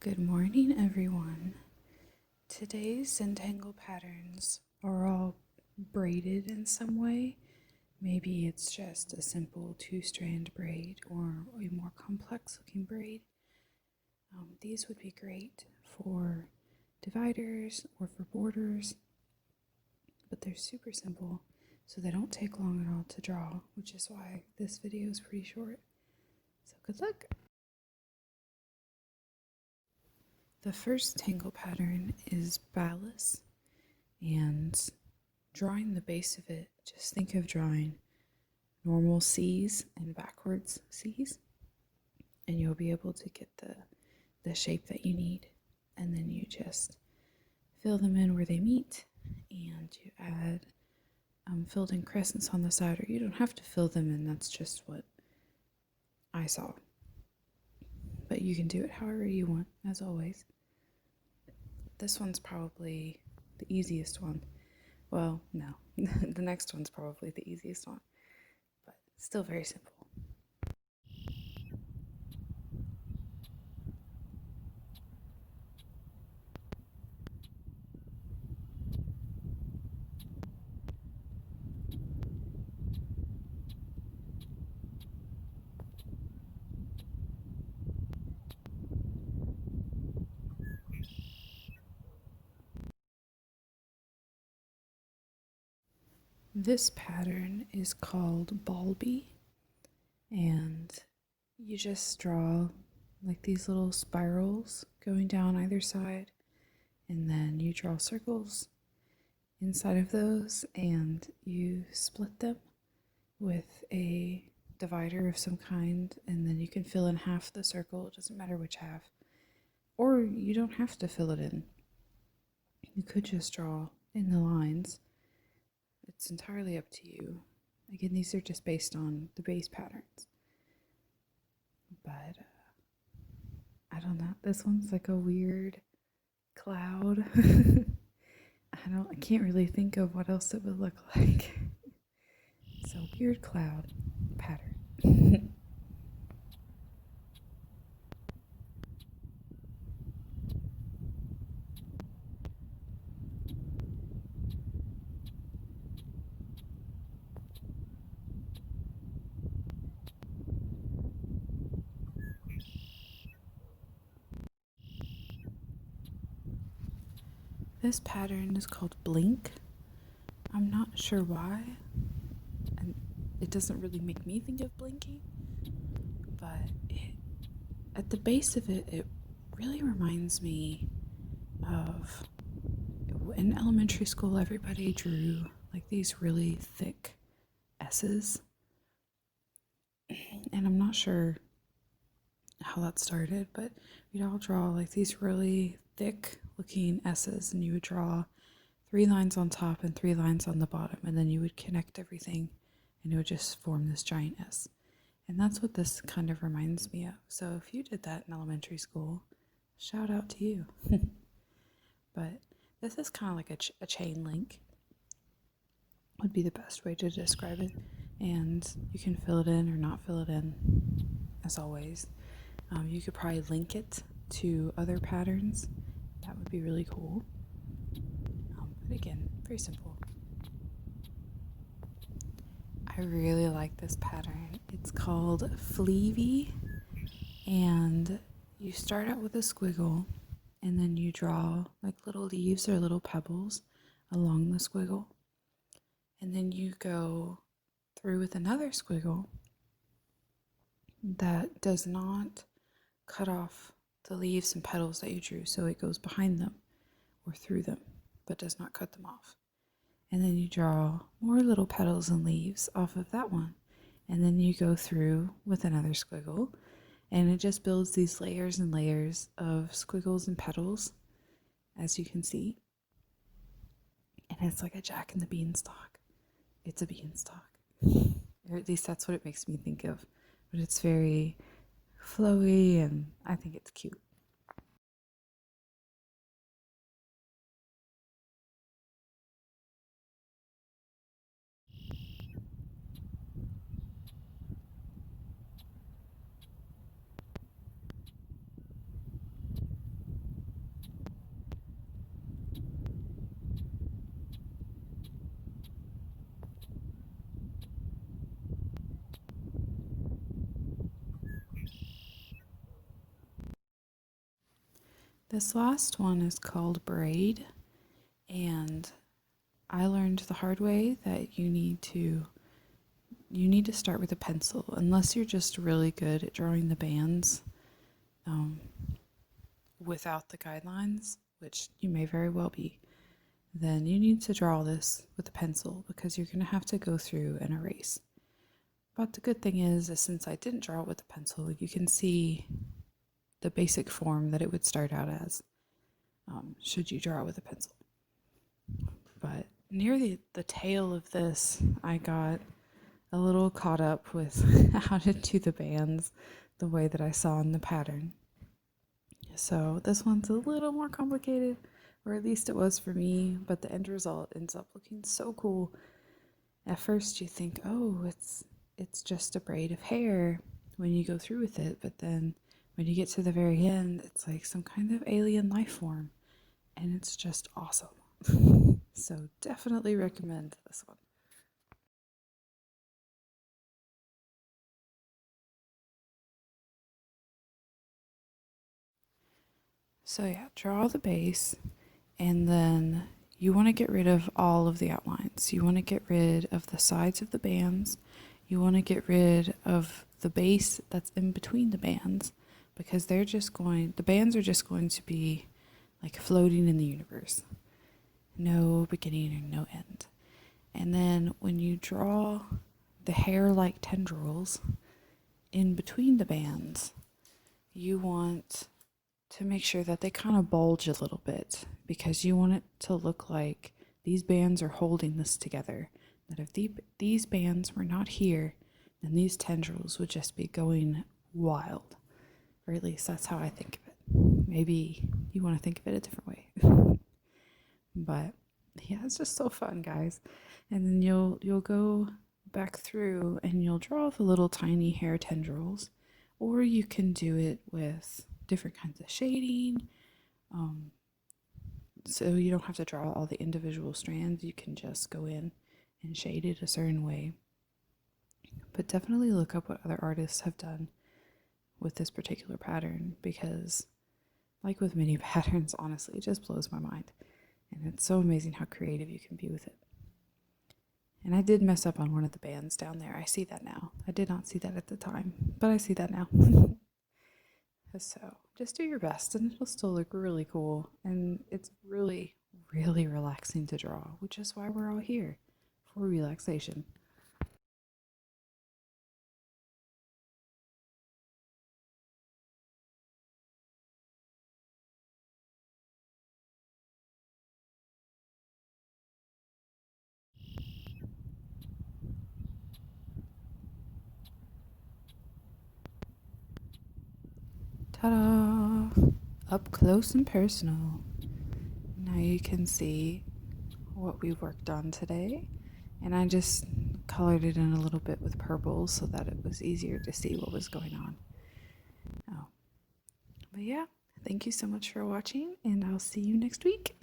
Good morning, everyone. Today's zentangle patterns are all braided in some way. Maybe it's just a simple two-strand braid or a more complex looking braid. These would be great for dividers or for borders, but they're super simple, so they don't take long at all to draw, which is why this video is pretty short. So good luck! The first tangle pattern is Ballas, and drawing the base of it, just think of drawing normal C's and backwards C's, and you'll be able to get the shape that you need. And then you just fill them in where they meet, and you add filled in crescents on the side, or you don't have to fill them in, that's just what I saw. But you can do it however you want, as always. This one's probably the easiest one. Well, no, the next one's probably the easiest one, but still very simple. This pattern is called Balbi, and you just draw like these little spirals going down either side, and then you draw circles inside of those, and you split them with a divider of some kind, and then you can fill in half the circle. It doesn't matter which half, or you don't have to fill it in. You could just draw in the lines. It's entirely up to you. Again, these are just based on the base patterns. But I don't know. This one's like a weird cloud. I can't really think of what else it would look like. So weird cloud pattern. This pattern is called Blink. I'm not sure why, and it doesn't really make me think of blinking, but at the base of it, it really reminds me of in elementary school, everybody drew like these really thick S's, and I'm not sure how that started, but we'd all draw like these really thick looking S's, and you would draw 3 lines on top and 3 lines on the bottom, and then you would connect everything and it would just form this giant S. And that's what this kind of reminds me of. So if you did that in elementary school, shout out to you. But this is kind of like a chain link would be the best way to describe it, and you can fill it in or not fill it in, as always. You could probably link it to other patterns. That would be really cool. But again, very simple. I really like this pattern. It's called Fleavy, and you start out with a squiggle, and then you draw like little leaves or little pebbles along the squiggle, and then you go through with another squiggle that does not cut off the leaves and petals that you drew, so it goes behind them or through them, but does not cut them off. And then you draw more little petals and leaves off of that one, and then you go through with another squiggle, and it just builds these layers and layers of squiggles and petals, as you can see. And it's like a Jack and the Beanstalk. It's a beanstalk, or at least that's what it makes me think of. But it's very flowy, and I think it's cute. This last one is called Braid, and I learned the hard way that you need to start with a pencil unless you're just really good at drawing the bands without the guidelines, which you may very well be. Then you need to draw this with a pencil because you're going to have to go through and erase. But the good thing is since I didn't draw it with a pencil, you can see the basic form that it would start out as should you draw it with a pencil. But near the tail of this, I got a little caught up with how to do the bands the way that I saw in the pattern. So this one's a little more complicated, or at least it was for me, but the end result ends up looking so cool. At first you think, oh, it's just a braid of hair when you go through with it, but then when you get to the very end, it's like some kind of alien life form, and it's just awesome. So definitely recommend this one. So yeah, draw the base, and then you want to get rid of all of the outlines. You want to get rid of the sides of the bands. You want to get rid of the base that's in between the bands, because the bands are just going to be like floating in the universe. No beginning and no end. And then when you draw the hair-like tendrils in between the bands, you want to make sure that they kind of bulge a little bit, because you want it to look like these bands are holding this together. That if these bands were not here, then these tendrils would just be going wild. Or at least that's how I think of it. Maybe you want to think of it a different way. But yeah, it's just so fun, guys. And then you'll go back through and you'll draw the little tiny hair tendrils, or you can do it with different kinds of shading. So you don't have to draw all the individual strands. You can just go in and shade it a certain way. But definitely look up what other artists have done with this particular pattern, because like with many patterns, honestly, it just blows my mind. And it's so amazing how creative you can be with it. And I did mess up on one of the bands down there. I see that now. I did not see that at the time, but I see that now. So just do your best and it'll still look really cool. And it's really, really relaxing to draw, which is why we're all here, for relaxation. Ta-da! Up close and personal. Now you can see what we worked on today. And I just colored it in a little bit with purple so that it was easier to see what was going on. Oh. But yeah, thank you so much for watching, and I'll see you next week.